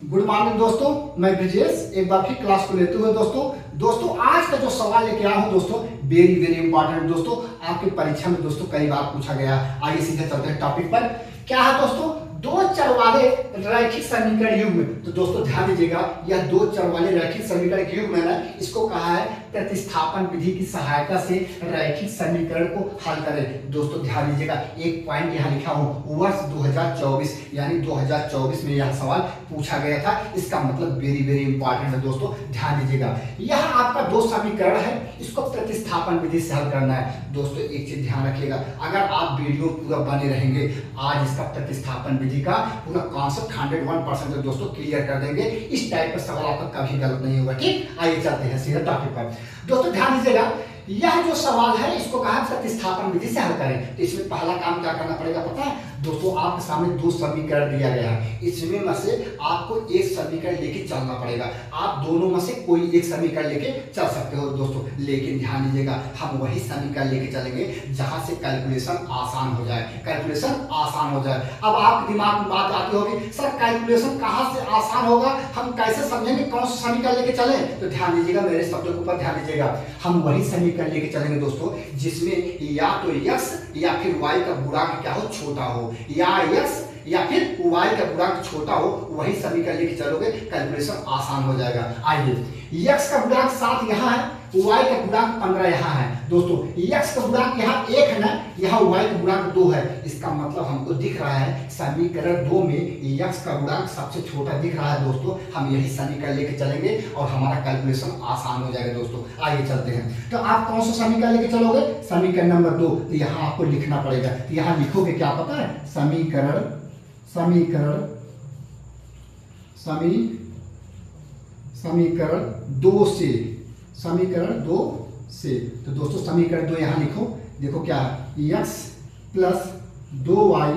Good morning दोस्तों, मैं ब्रिजेश एक बार फिर क्लास को लेते हुए दोस्तों आज का जो सवाल लेके आया हूं दोस्तों वेरी वेरी इंपॉर्टेंट दोस्तों, आपकी परीक्षा में दोस्तों कई बार पूछा गया। आइए सीधे चलते हैं टॉपिक पर। क्या है दोस्तों, दो चर वाले रैखिक समीकरण युग्म। तो दोस्तों ध्यान दीजिएगा, यह दो चर वाले रैखिक समीकरण युग्म है ना, इसको कहा है प्रतिस्थापन विधि की सहायता से रैखिक समीकरण को हल करें। दोस्तों ध्यान दीजिएगा, एक पॉइंट यहाँ लिखा हूँ, वर्ष 2024 यानी 2024 में यह सवाल पूछा गया था। इसका मतलब वेरी वेरी इंपॉर्टेंट है दोस्तों, ध्यान दीजिएगा। यह आपका दो समीकरण है, इसको प्रतिस्थापन विधि से हल करना है। दोस्तों एक चीज ध्यान रखिएगा, अगर आप वीडियो पूरा बने रहेंगे, आज इसका प्रतिस्थापन विधि का पूरा कॉन्सेप्ट 101% दोस्तों क्लियर कर देंगे। इस टाइप का सवाल आपका कभी गलत नहीं होगा। ठीक, आइए चलते हैं सीधे टॉपिक पर। दोस्तों ध्यान दीजिएगा, यह जो सवाल है इसको कहा प्रतिस्थापन विधि से हल करें। तो इसमें पहला काम क्या करना पड़ेगा पता है दोस्तों, आपके सामने दो समीकरण दिया गया है, इसमें में से आपको एक समीकरण लेके चलना पड़ेगा। आप दोनों में से कोई एक समीकरण लेके चल सकते हो दोस्तों, लेकिन ध्यान दीजिएगा हम वही समीकरण लेके चलेंगे जहां से कैलकुलेशन आसान हो जाए। कैलकुलेशन आसान हो जाए। अब आपके दिमाग में बात आती होगी, सर कैलकुलेशन कहां से आसान होगा, हम कैसे समझेंगे कौन सा समीकरण लेके चले? तो ध्यान दीजिएगा, मेरे शब्दों के ऊपर ध्यान दीजिएगा। हम वही समीकरण लेके चलेंगे दोस्तों जिसमें या तो x या फिर y का गुणांक क्या हो, छोटा हो, या x या फिर y का गुणांक छोटा हो, वही समीकरण लेके चलोगे, कैलकुलेशन आसान हो जाएगा। आइए, x का गुणांक 7 यहाँ है, y का गुणांक 15 यहाँ है। दोस्तों x का गुणांक यहाँ 1 है ना, यहाँ y का गुणांक 2 है। इसका मतलब हमको दिख रहा है समीकरण 2 में x का गुणांक सबसे छोटा दिख रहा है दोस्तों। हम यही समीकरण लेके चलेंगे और हमारा कैलकुलेशन आसान हो जाएगा दोस्तों। आइए चलते हैं। तो आप कौन सा समीकरण लेके चलोगे? समीकरण नंबर 2। तो यहाँ आपको लिखना पड़ेगा। तो यहाँ लिखोगे क्या पता है, समीकरण 2 से, समीकरण 2 से। तो दोस्तों समीकरण 2 यहाँ लिखो, देखो क्या है, x प्लस 2y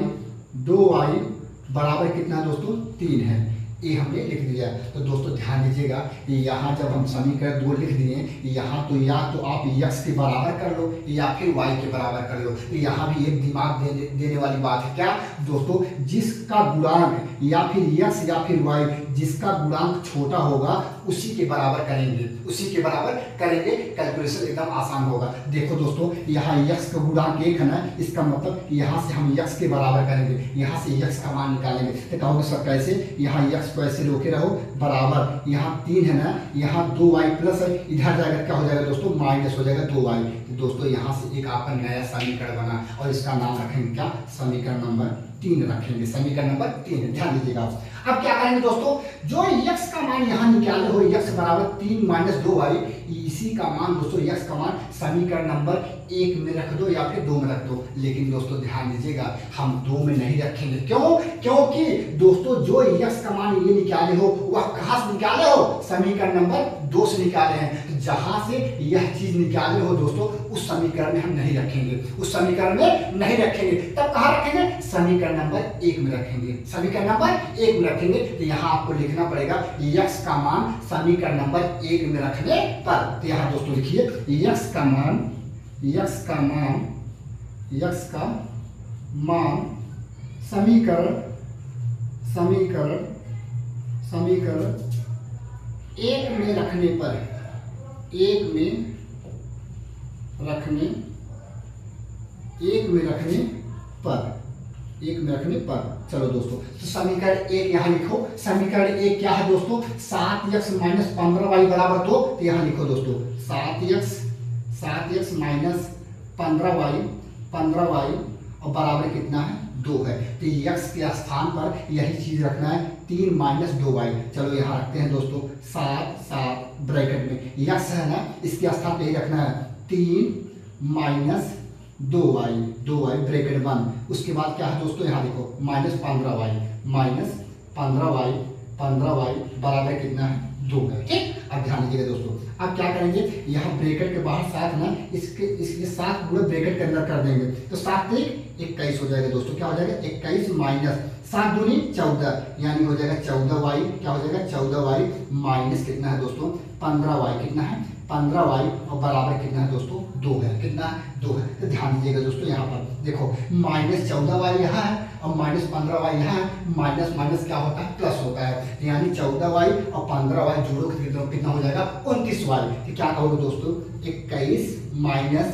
बराबर कितना दोस्तों, 3 है। ये हमने लिख दिया। तो दोस्तों ध्यान दीजिएगा, यहाँ जब हम समीकरण 2 लिख दिए, यहाँ तो या तो आप x के बराबर कर लो या फिर y के बराबर कर लो। तो यहाँ भी एक दिमाग देने वाली बात है। क्या दोस्तों, जिसका गुणांक या फिर x या फिर y, जिसका गुणांक छोटा होगा उसी के बराबर करेंगे, उसी के बराबर करेंगे, कैलकुलेशन एकदम आसान होगा। देखो दोस्तों, यहाँ x का गुणांक 1 है ना, इसका मतलब यहाँ से हम x के बराबर करेंगे, यहाँ से x का मान निकालेंगे। तो कहोगे सर कैसे, यहाँ x को ऐसे रोके रहो बराबर, यहाँ 3 है ना, यहाँ 2y प्लस है, इधर जाएगा क्या हो जाएगा दोस्तों, माइनस हो जाएगा 2y। तो दोस्तों यहाँ से एक आपका नया समीकरण बना और इसका नाम रखेंगे क्या, समीकरण नंबर 3 रखेंगे, समीकरण नंबर 3। ध्यान दीजिएगा। अब क्या करेंगे दोस्तों, जो x का मान यहाँ निकाले हो, x बराबर 3 माइनस 2y, इसी का मान दोस्तों x का मान समीकरण नंबर 1 में रख दो या फिर 2 में रख दो। लेकिन दोस्तों ध्यान दीजिएगा, हम 2 में नहीं रखेंगे। क्यों? क्योंकि दोस्तों जो x का मान ये निकाले हो वह कहाँ से निकाले हो, समीकरण नंबर 2 से निकाले हैं। तो जहां से यह चीज निकाले हो दोस्तों, उस समीकरण में हम नहीं रखेंगे, उस समीकरण में नहीं रखेंगे। तब कहाँ रखेंगे, समीकरण नंबर 1 में रखेंगे, समीकरण नंबर 1 में रखेंगे। तो यहाँ आपको लिखना पड़ेगा x का मान समीकरण नंबर 1 में रखने पर। तो यहाँ दोस्तों लिखिए, x का मान समीकरण 1 में रखने पर, 1 में रखने पर। चलो दोस्तों, तो समीकरण 1 यहाँ लिखो। समीकरण 1 क्या है दोस्तों, 7x माइनस 15y बराबर 2। तो यहाँ लिखो दोस्तों 7x माइनस 15y और बराबर कितना है, 2 है। तो x के स्थान पर यही चीज रखना है, 3 माइनस 2y। चलो यहाँ रखते हैं दोस्तों 7 ब्रैकेट में, x है ना, इसके स्थान पर यही रखना है 3 माइनस 2y ब्रैकेट 1। उसके बाद क्या है दोस्तों, यहाँ देखो माइनस 15y बराबर कितना है, 2 है। ठीक, अब ध्यान दीजिएगा दोस्तों, अब क्या करेंगे, यहाँ ब्रैकेट के बाहर 7 ना, इसके 7 पूरे ब्रैकेट के अंदर कर देंगे। तो 7 21 हो जाएगा दोस्तों। क्या हो जाएगा, 21 माइनस 7 दूनी 14, यानी हो जाएगा 14y। क्या हो जाएगा, 14y माइनस कितना है दोस्तों, 15y। कितना है, 15y और बराबर कितना है दोस्तों, 2 है। कितना है, 2 है। तो ध्यान दीजिएगा दोस्तों, यहाँ पर देखो माइनस 14y यहाँ है और माइनस 15y यहाँ है, माइनस माइनस क्या होता है, प्लस होता है, यानी 14y और 15y जोड़ोगे तो कितना हो जाएगा, 29y। तो क्या कहोगे दोस्तों, 21 माइनस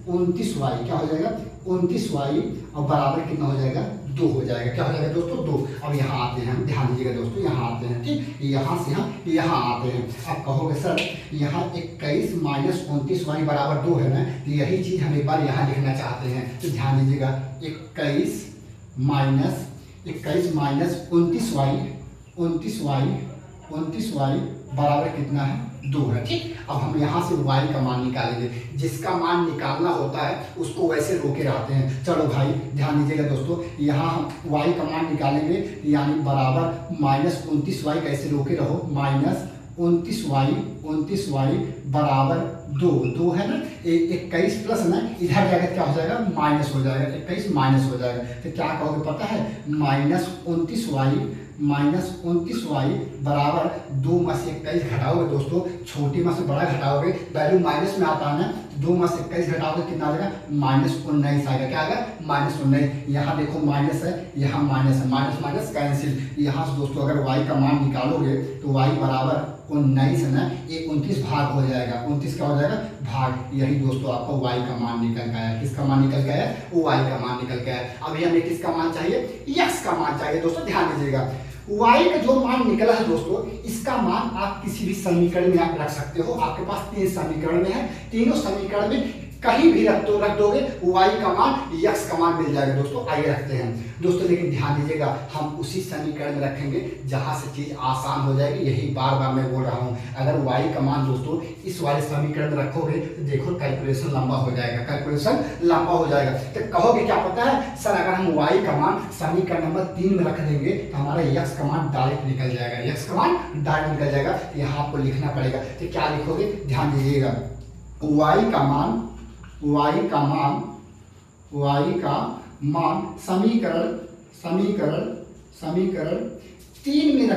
29y क्या हो जाएगा, 29y और बराबर कितना हो जाएगा, 2 हो जाएगा। क्या हो जाएगा दोस्तों, 2। अब यहाँ आते हैं, ध्यान दीजिएगा दोस्तों, यहाँ आते हैं, ठीक, यहाँ से यहाँ आते हैं। अब कहोगे सर यहाँ 21 माइनस 29y बराबर 2 है ना, तो यही चीज हम एक बार यहाँ लिखना चाहते हैं। तो ध्यान दीजिएगा, 21 माइनस 29y बराबर कितना है, 2 है, ठीक। अब हम यहाँ से y का मान निकालेंगे, जिसका मान निकालना होता है उसको वैसे रोके रहते हैं। चलो भाई ध्यान दीजिएगा दोस्तों, यहाँ हम y का मान निकालेंगे, यानी बराबर माइनस 29y, कैसे रोके रहो, माइनस 29y बराबर 2 है ना, 21 प्लस ना, इधर जाकर क्या हो जाएगा, माइनस हो जाएगा, 21 माइनस हो जाएगा। तो क्या कहोगे पता है, माइनस 29y बराबर 2 में से 21 घटाओगे दोस्तों, छोटी में से बड़ा घटाओगे, वैल्यू माइनस में आता है ना, 2 में से 21 घटाओगे कितना आ जाएगा, माइनस 19 आएगा। क्या आएगा, माइनस 19। यहाँ देखो माइनस है, यहाँ माइनस है, माइनस माइनस कैंसिल। यहाँ से दोस्तों अगर y का मान निकालोगे तो y बराबर 19 है ना, ये 29 भाग हो जाएगा, 29 क्या हो जाएगा, भाग। यही दोस्तों आपको y का मान निकल गया। किसका मान निकल गया, y का मान निकल गया। अभी हमें किसका मान चाहिए, x का मान चाहिए दोस्तों। ध्यान दीजिएगा, y का जो मान निकला है दोस्तों, इसका मान आप किसी भी समीकरण में आप रख सकते हो। आपके पास 3 समीकरण में है, तीनों समीकरण में कहीं भी रख दोगे y का मान x का मान मिल जाएगा दोस्तों। आइए रखते हैं दोस्तों, लेकिन ध्यान दीजिएगा, हम उसी समीकरण में रखेंगे जहां से चीज आसान हो जाएगी। यही बार बार मैं बोल रहा हूं, अगर y का मान दोस्तों इस वाले समीकरण में रखोगे तो देखो कैलकुलेशन लंबा हो जाएगा, तो कहोगे क्या पता है सर, अगर हम y का मान समीकरण नंबर 3 में रख देंगे तो हमारा x का मान डायरेक्ट निकल जाएगा, तो यहाँ आपको लिखना पड़ेगा। तो क्या लिखोगे, ध्यान दीजिएगा, y का मान समीकरण 3 में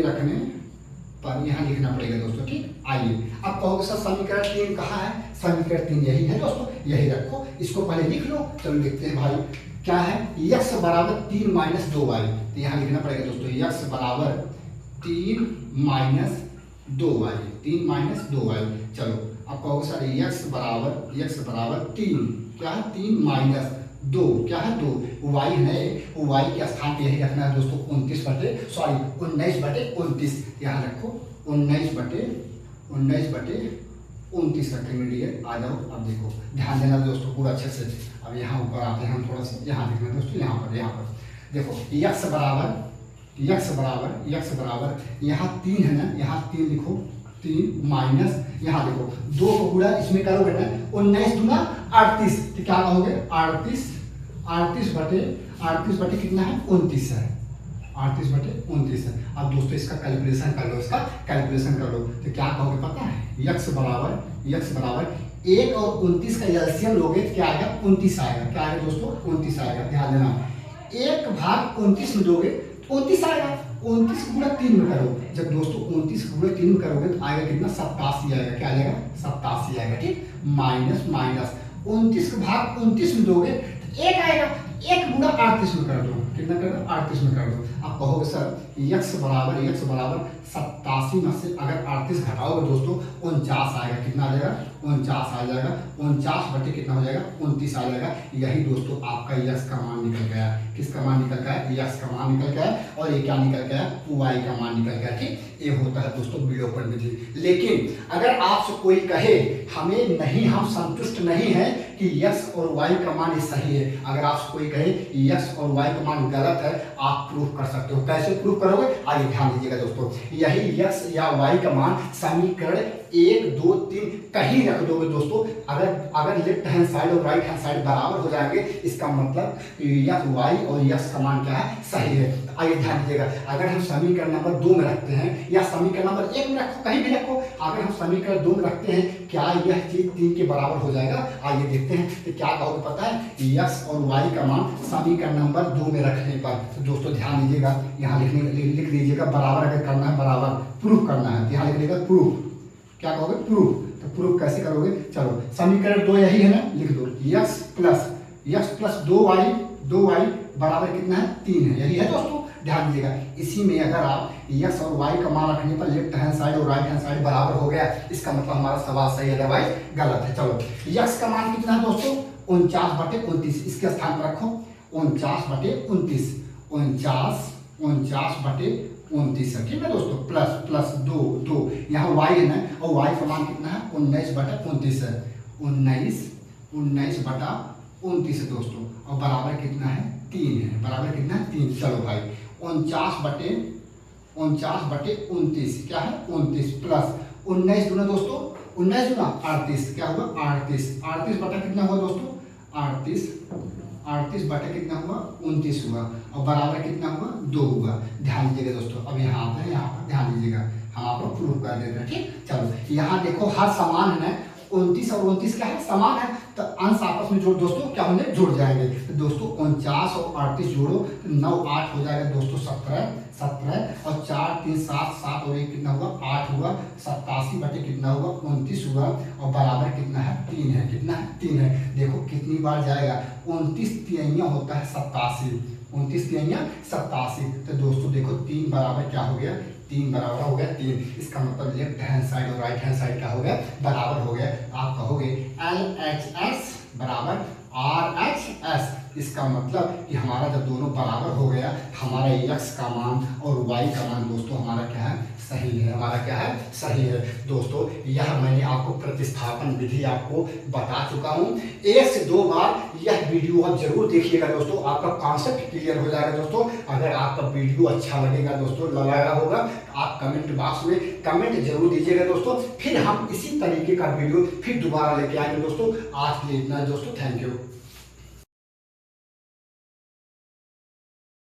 रखने पर यहाँ लिखना पड़ेगा दोस्तों, ठीक। आइए अब कहोगे सर समीकरण 3 कहाँ है, समीकरण 3 यही है दोस्तों, यही रखो, इसको पहले लिख लो। चलो लिखते हैं भाई, क्या है, x बराबर 3 माइनस 2y। तो यहाँ लिखना पड़ेगा दोस्तों, x बराबर 3 माइनस 2y। चलो अब कहोगे सर x बराबर 3, क्या है, 3 माइनस 2, क्या है, 2, y है, y के स्थान पे यही रखना है दोस्तों, 19 बटे 29। यहाँ रखो 19 बटे 29 रखेंगे डियर। आ जाओ, अब देखो ध्यान देना दोस्तों पूरा अच्छे से। अब यहाँ ऊपर आते हैं हम, थोड़ा सा यहाँ देखना दोस्तों, यहाँ पर देखो x बराबर यहाँ 3 है ना, यहाँ 3 लिखो, 3 माइनस, यहाँ देखो 2 को पूरा इसमें करोगे ना, 19 दूना 38, तो क्या कहोगे, 38 बटे कितना है, 29 है, 38 बटे 29 है। अब दोस्तों इसका कैलकुलेशन कर लो, तो क्या कहोगे पता है, x बराबर 1 और 29 का एलसीएम लोगे तो क्या आएगा, 29 आएगा। क्या आएगा दोस्तों, 29 आएगा। ध्यान देना, 1 भाग 29 में दोगे 29 आएगा, 29 गुणा 3 में करो, जब दोस्तों 29 गुणा 3 में करोगे तो आएगा कितना, 87 आएगा। क्या आएगा, 87 आएगा, ठीक। माइनस 29 भाग 29 में दोगे तो 1 आएगा, 1 गुणा 38 में कर दो, कितना कर दो, 38 में कर दो। आप कहोगे सर x बराबर 87 में से अगर 38 घटाओगे दोस्तों 49 आएगा। कितना आ जाएगा, 49 आ जाएगा, 49 बटे कितना हो जाएगा, 29 आ जाएगा। यही दोस्तों आपका x का मान निकल गया। किसका मान निकल गया, x का मान निकल गया, और ये क्या निकल गया, y का मान निकल गया, ठीक। ये होता है दोस्तों विलोपन विधि। लेकिन अगर आपसे कोई कहे हम संतुष्ट नहीं है कि x और y का मान सही है, अगर आपसे कोई कहे x और y का मान गलत है, आप प्रूफ कर सकते हो। कैसे प्रूफ करोगे, आइए ध्यान दीजिएगा दोस्तों। यही x या y का मान समीकरण 1, 2, 3 कहीं रख दोगे दोस्तों, अगर लेफ्ट हैंड साइड और राइट हैंड साइड बराबर हो जाएंगे, इसका मतलब या y और x का मान क्या है, सही है। आइए ध्यान दीजिएगा, अगर हम समीकरण नंबर 2 में रखते हैं या समीकरण नंबर 1 में रखो, कहीं भी रखो, अगर हम समीकरण 2 में रखते हैं, क्या यह चीज 3 के बराबर हो जाएगा। आइए देखते हैं, तो क्या कहोगे पता है, x और y का मान समीकरण नंबर 2 में रखने पर, तो दोस्तों ध्यान दीजिएगा, यहाँ लिख दीजिएगा बराबर। अगर करना है बराबर, प्रूफ करना है, यहाँ लिख दीजिएगा प्रूफ, क्या कहोगे, प्रूफ। तो प्रूफ कैसे करोगे, चलो समीकरण 2 यही है ना, लिख दो x प्लस 2y बराबर कितना है, 3 है, यही है दोस्तों। ध्यान दीजिएगा, इसी में अगर आप x और y का मान रखने पर लेफ्ट हैंड साइड और राइट हैंड साइड बराबर हो गया, इसका मतलब हमारा सवाल सही है, अदरवाइज गलत है। चलो x का मान कितना है दोस्तों, 49/29, इसके स्थान पर रखो 49/29, 49/29 है, ठीक है दोस्तों। प्लस 2 यहाँ y है ना, और y का मान कितना है, 19/29 है, 19/29 है दोस्तों, और बराबर कितना है, 3 है, बराबर कितना है, 3। चलो भाई 49/29 क्या है, 29 प्लस 19 गुना दोस्तों, 19 गुना 38, क्या होगा, 38 बटा कितना हुआ दोस्तों, 38 बटा कितना हुआ, 29 हुआ, और बराबर कितना हुआ, 2 हुआ। ध्यान दीजिएगा दोस्तों, अब यहाँ पर ध्यान दीजिएगा, हम आपको प्रूफ कर देते हैं, ठीक। चलो यहाँ देखो हर समान है ना, 29 और 29 क्या है, समान है, तो अंश आपस में जोड़ दोस्तों क्या होंगे, जुड़ जाएंगे। तो दोस्तों 49 और 38 जोड़ो तो 9 8 हो जाएगा दोस्तों, 17 और 4 3 7 और 1 कितना हुआ, 8 हुआ, 87 बटे कितना हुआ, 29 हुआ, और बराबर कितना है, 3 है, कितना है, 3 है। देखो कितनी बार जाएगा, 29 तिहाइयाँ होता है 87, 29 तिहाइयाँ 87। तो दोस्तों देखो 3 बराबर क्या हो गया, 3 बराबर हो गया 3, इसका मतलब लेफ्ट हैंड साइड और राइट हैंड साइड क्या हो गया, बराबर हो गया। आप कहोगे LHS बराबर RHS, इसका मतलब कि हमारा जब दोनों बराबर हो गया, हमारा x का मान और y का मान दोस्तों हमारा क्या है, सही है, हमारा क्या है, सही है। दोस्तों यह मैंने आपको प्रतिस्थापन विधि आपको बता चुका हूँ, 1 से 2 बार यह वीडियो आप जरूर देखिएगा दोस्तों, आपका कॉन्सेप्ट क्लियर हो जाएगा दोस्तों। अगर आपका वीडियो अच्छा लगेगा दोस्तों, लगा होगा, आप कमेंट बॉक्स में कमेंट जरूर दीजिएगा दोस्तों, फिर हम इसी तरीके का वीडियो फिर दोबारा लेके आएंगे दोस्तों। आज के लिए इतना दोस्तों, थैंक यू।